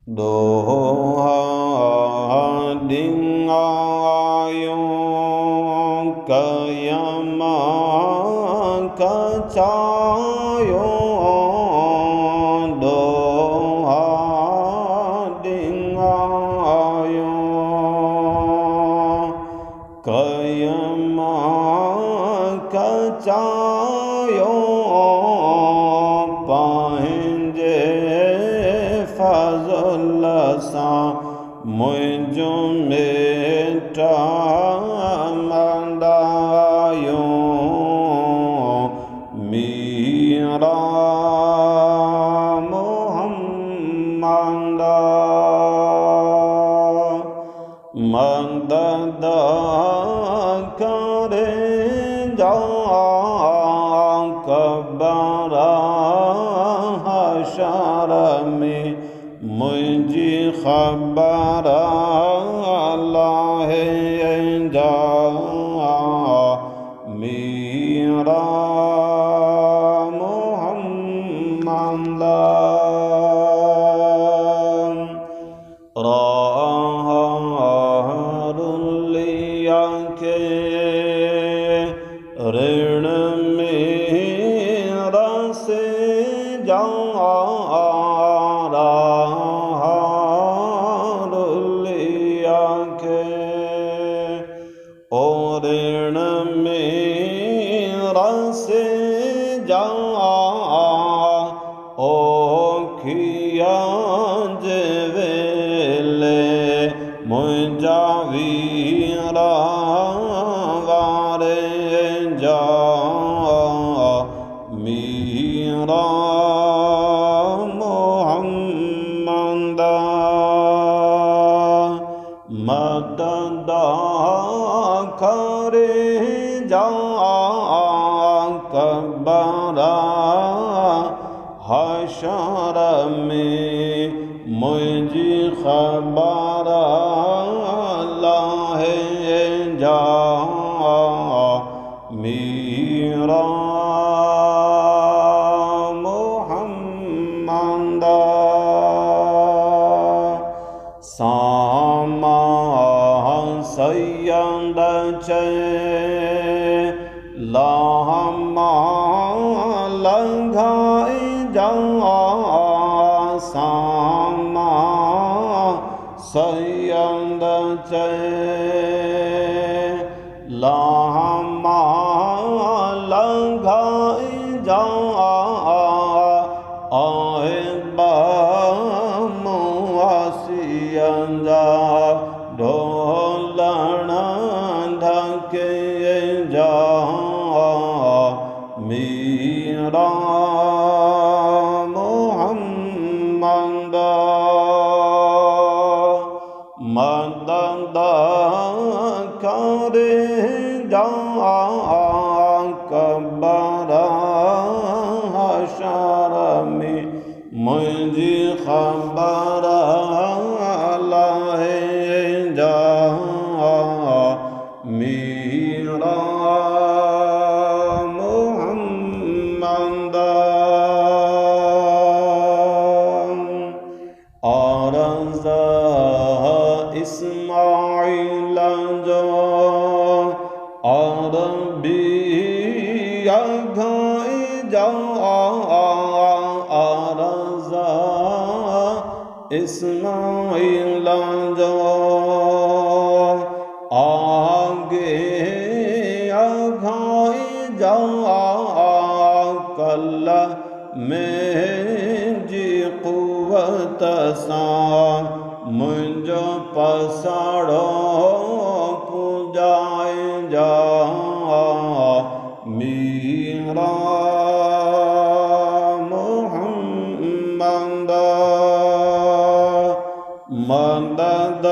Doha ding ayong kayama kacayon doha ding ayong kayama kacayon pahinje fazl sa मुझो मेटा मंदायो मीरा मोहम्मदा मदद करे जा कबरा हशर में मुझे खबर अल्लाह जा मेरा मोहम्मद राहुलिया के ऋण मेरा से जा और ऋण मेरा से जा ओ खिया जवेले मुझा वीरा वारे जा मीरा मोहम्मद मदद करे जा कबरा हशर में मुझे खबर अल्लाह जा मेरा मोहम्मद सामा सैयद चे लाहमा लंघाई जा सामा सैयद चे लाहमा लंघाई जा आए मुआसियंजा ढोलना ढके जा मेरा मोहम्मद मदद करे जा कबरा हशर में मुझे खबर अल्लाह जा मेरा मोहम्मद और इस्माइल जो और भी घाई जा इस्माइल जो आगे घाई जा कल में जी कुवत सा मुझो पसाड़ो पूजाए जा मेरा मोहम्मद मदद